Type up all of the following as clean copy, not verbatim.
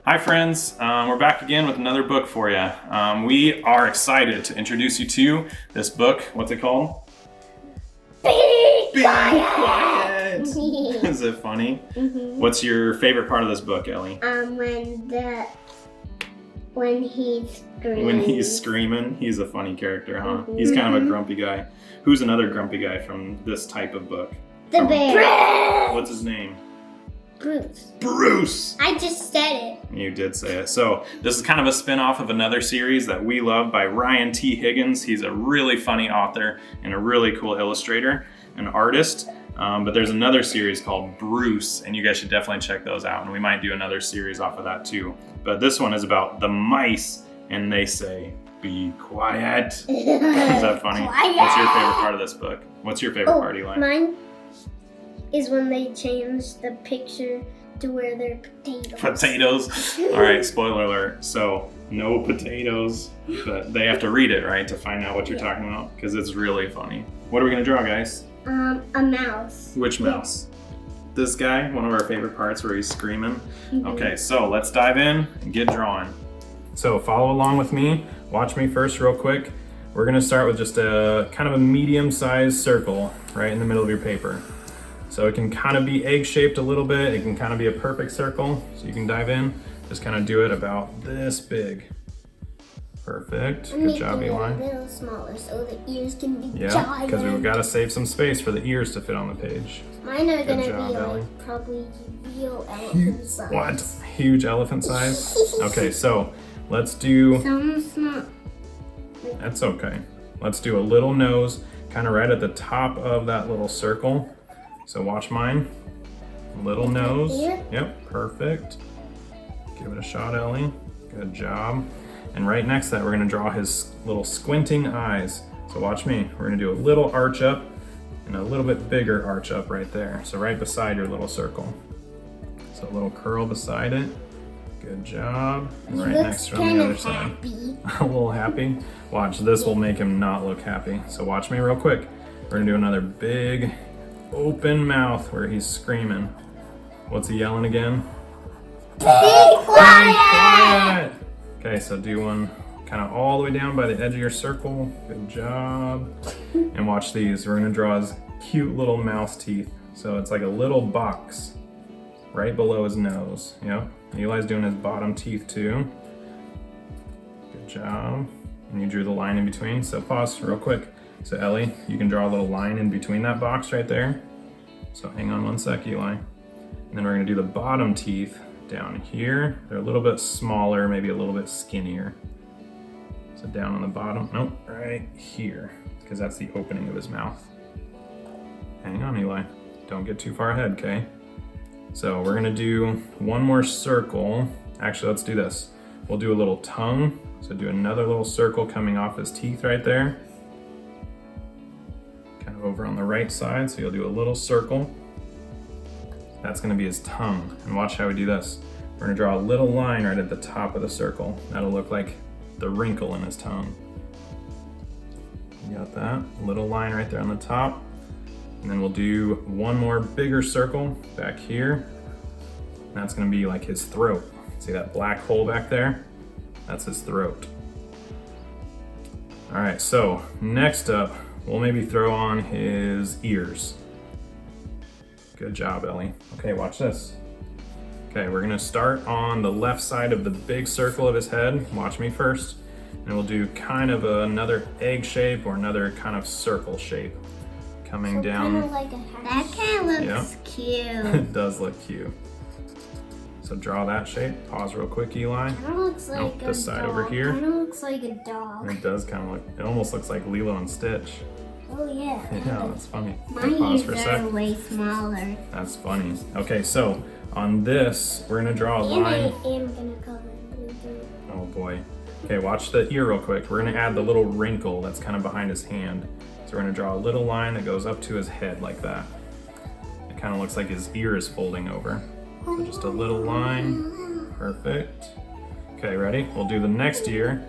Hi friends, we're back again with another book for you. We are excited to introduce you to this book. What's it called? Be Quiet! Is it funny? Mm-hmm. What's your favorite part of this book, Ellie? When he's screaming. When he's screaming, he's a funny character, huh? Mm-hmm. He's kind of a grumpy guy. Who's another grumpy guy from this type of book? The bear. What's his name? Bruce. Bruce! I just said it. You did say it. So this is kind of a spin-off of another series that we love by Ryan T. Higgins. He's a really funny author and a really cool illustrator, an artist. But there's another series called Bruce, and you guys should definitely check those out. And we might do another series off of that too. But this one is about the mice, and they say, "Be quiet." Is that funny? Quiet. What's your favorite part of this book? What's your favorite part, Eli? Mine is when they change the picture to where they're potatoes. Potatoes. All right, spoiler alert. So no potatoes, but they have to read it, right, to find out what you're talking about, because it's really funny. What are we gonna draw, guys? A mouse. Which mouse? This guy, one of our favorite parts where he's screaming. Okay, so let's dive in and get drawing. So follow along with me. Watch me first real quick. We're gonna start with just a kind of a medium-sized circle right in the middle of your paper. So it can kind of be egg-shaped a little bit. It can kind of be a perfect circle. So you can dive in, just kind of do it about this big. Perfect. Good job, Eli. A little smaller so the ears can be giant. Yeah, because we've got to save some space for the ears to fit on the page. Mine are going to be like probably real elephant size. What? Huge elephant size? Okay, so let's do... Some small. That's okay. Let's do a little nose kind of right at the top of that little circle. So watch mine. Little nose. Yep, perfect. Give it a shot, Ellie. Good job. And right next to that, we're gonna draw his little squinting eyes. So watch me. We're gonna do a little arch up and a little bit bigger arch up right there. So right beside your little circle. So a little curl beside it. Good job. And right next to on the other side. A little happy. Watch, this will make him not look happy. So watch me real quick. We're gonna do another big open mouth where he's screaming. What's he yelling again? Be quiet! Okay, so do one kind of all the way down by the edge of your circle. Good job. And watch these. We're gonna draw his cute little mouse teeth. So it's like a little box right below his nose. Yep. Eli's doing his bottom teeth too. Good job. And you drew the line in between. So pause real quick. So Ellie, you can draw a little line in between that box right there. So hang on one sec, Eli. And then we're gonna do the bottom teeth down here. They're a little bit smaller, maybe a little bit skinnier. So down on the bottom, nope, right here, because that's the opening of his mouth. Hang on, Eli. Don't get too far ahead, okay? So we're gonna do one more circle. Actually, let's do this. We'll do a little tongue. So do another little circle coming off his teeth right there. Kind of over on the right side, so you'll do a little circle. That's gonna be his tongue. And watch how we do this. We're gonna draw a little line right at the top of the circle. That'll look like the wrinkle in his tongue. You got that? A little line right there on the top. And then we'll do one more bigger circle back here. And that's gonna be like his throat. See that black hole back there? That's his throat. All right, so next up, we'll maybe throw on his ears. Good job, Ellie. Okay, watch this. Okay, we're gonna start on the left side of the big circle of his head. Watch me first. And we'll do kind of another egg shape or another kind of circle shape coming down. Kind of like a that kind of looks cute. It does look cute. So draw that shape. Pause real quick, Eli. Kind of looks like this side over here. Kind of looks like a dog. It does kind of look, it almost looks like Lilo and Stitch. Oh yeah. Yeah, that's funny. My ears are way smaller. That's funny. Okay, so on this, we're gonna draw a line. I am gonna color blue. Oh boy. Okay, watch the ear real quick. We're gonna add the little wrinkle that's kind of behind his hand. So we're gonna draw a little line that goes up to his head like that. It kind of looks like his ear is folding over. So just a little line. Perfect. Okay, ready? We'll do the next ear.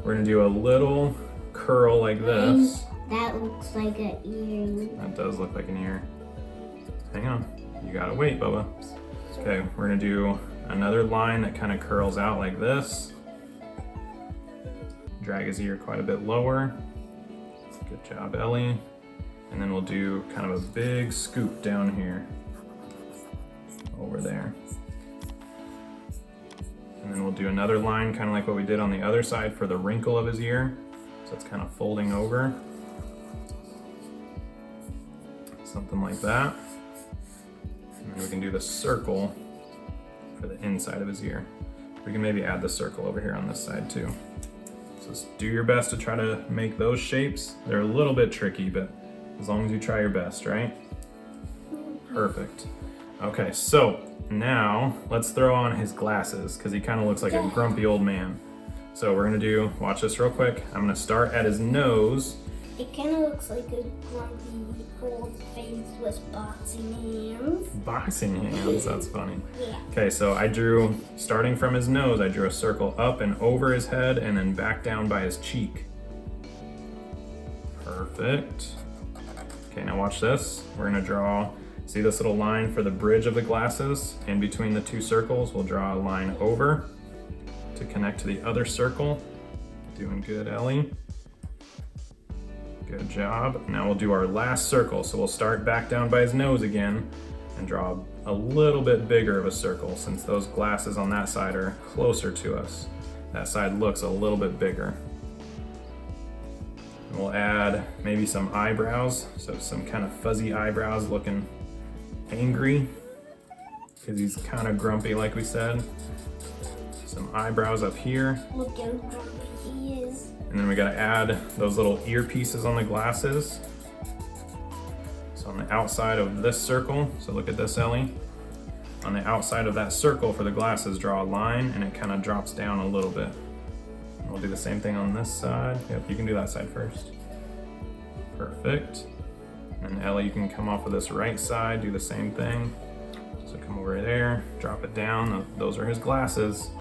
We're gonna do a little curl like this. That looks like an ear. That does look like an ear. Hang on. You gotta wait, Bubba. So Okay, we're gonna do another line that kind of curls out like this. Drag his ear quite a bit lower. Good job, Ellie. And then we'll do kind of a big scoop down here. Over there. And then we'll do another line, kind of like what we did on the other side for the wrinkle of his ear. So it's kind of folding over. Something like that. And then we can do the circle for the inside of his ear. We can maybe add the circle over here on this side too. So just do your best to try to make those shapes. They're a little bit tricky, but as long as you try your best, right? Perfect. Okay, so now let's throw on his glasses because he kind of looks like a grumpy old man. So we're gonna do, watch this real quick. I'm gonna start at his nose. It kind of looks like a grumpy old face with boxing hands. Boxing hands, that's funny. Yeah. Okay, so I drew, starting from his nose, I drew a circle up and over his head and then back down by his cheek. Perfect. Okay, now watch this. We're gonna draw, see this little line for the bridge of the glasses? In between the two circles, we'll draw a line over to connect to the other circle. Doing good, Ellie. Good job. Now we'll do our last circle. So we'll start back down by his nose again and draw a little bit bigger of a circle since those glasses on that side are closer to us. That side looks a little bit bigger. And we'll add maybe some eyebrows. So some kind of fuzzy eyebrows looking angry because he's kind of grumpy like we said. Some eyebrows up here. Look how grumpy he is. And then we gotta add those little earpieces on the glasses. So on the outside of this circle, so look at this, Ellie. On the outside of that circle for the glasses, draw a line and it kind of drops down a little bit. And we'll do the same thing on this side. Yep, you can do that side first. Perfect. And Ellie, you can come off of this right side, do the same thing. So come over there, drop it down. Those are his glasses.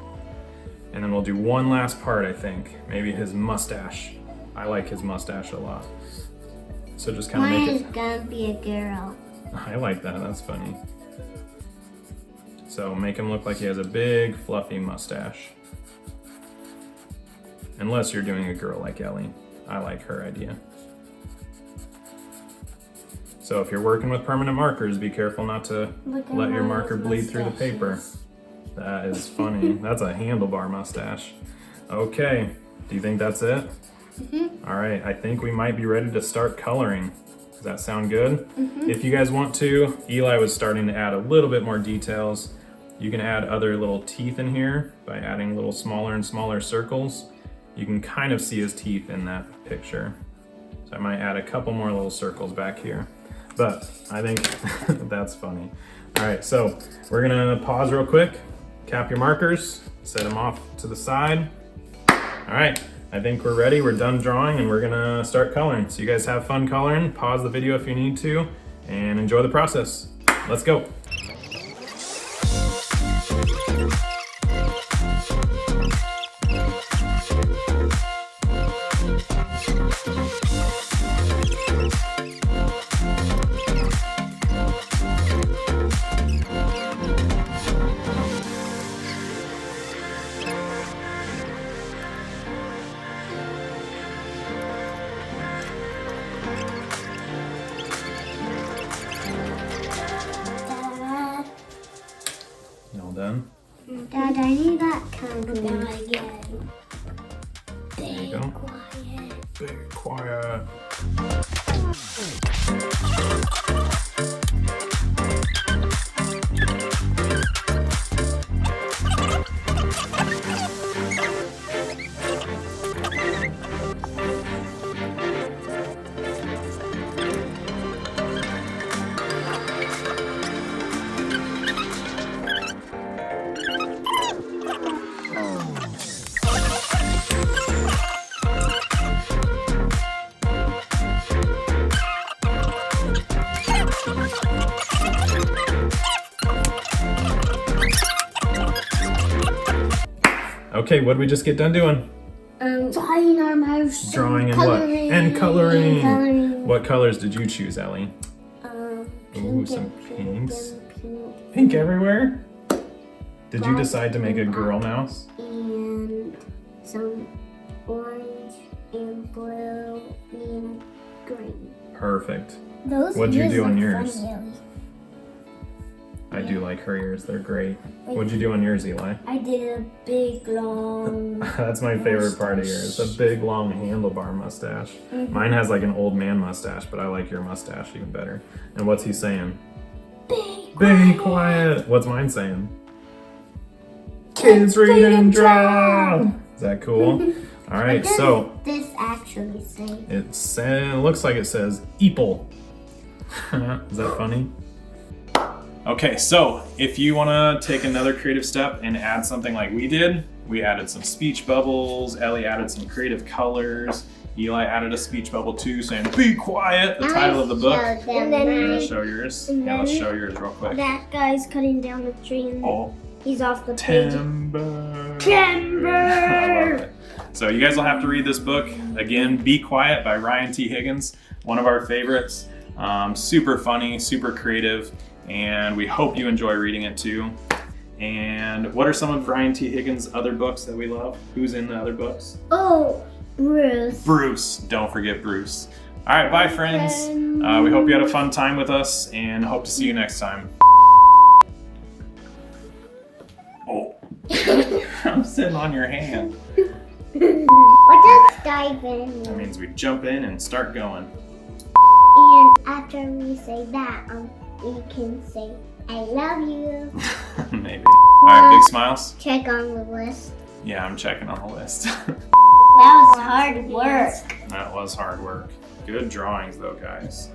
And then we'll do one last part, I think. Maybe his mustache. I like his mustache a lot. So just kind of make it. Mine is gonna be a girl. I like that, that's funny. So make him look like he has a big, fluffy mustache. Unless you're doing a girl like Ellie. I like her idea. So if you're working with permanent markers, be careful not to let your marker bleed through the paper. That is funny. That's a handlebar mustache. Okay, do you think that's it? Mm-hmm. All right, I think we might be ready to start coloring. Does that sound good? Mm-hmm. If you guys want to, Eli was starting to add a little bit more details. You can add other little teeth in here by adding little smaller and smaller circles. You can kind of see his teeth in that picture. So I might add a couple more little circles back here. But I think that's funny. All right, so we're gonna pause real quick. Cap your markers, set them off to the side. All right, I think we're ready. We're done drawing and we're gonna start coloring. So you guys have fun coloring. Pause the video if you need to and enjoy the process. Let's go. All done? Dad, I need that kind of guy again. There you go. Big quiet. Okay, what did we just get done doing? Drawing our mouths. Drawing and what? And coloring. What colors did you choose, Ellie? Pink some and pink pinks. and pink. Pink everywhere? Did you decide to make a girl mouse? And some orange and blue and green. Perfect. Those What'd you ears do on look yours? funny, Ellie. I do like her ears. They're great. What'd you do on yours, Eli? I did a big long. That's my favorite part of yours. A big, long handlebar mustache. Mm-hmm. Mine has like an old man mustache, but I like your mustache even better. And what's he saying? Be quiet. What's mine saying? Kids read and draw. Is that cool? All right, so This actually says. it looks like it says Eeple. Is that funny? Okay, so if you want to take another creative step and add something like we did, we added some speech bubbles, Ellie added some creative colors, Eli added a speech bubble too saying be quiet, the title of the book. And then You want to show yours? Yeah, let's show yours real quick. that guy's cutting down the tree and Oh, he's off the page. timber. Timber! I love it. So you guys will have to read this book. Again, Be Quiet by Ryan T. Higgins, one of our favorites. Super funny, super creative, and we hope you enjoy reading it too. And what are some of Ryan T. Higgins' other books that we love? Who's in the other books? Oh, Bruce. Bruce. Don't forget Bruce. All right, bye friends. We hope you had a fun time with us and hope to see you next time. Oh, I'm sitting on your hand. What does dive in? That means we jump in and start going. And after we say that, we can say, I love you. Maybe. All right, big smiles. Check on the list. Yeah, I'm checking on the list. That was hard work. That was hard work. Good drawings though, guys.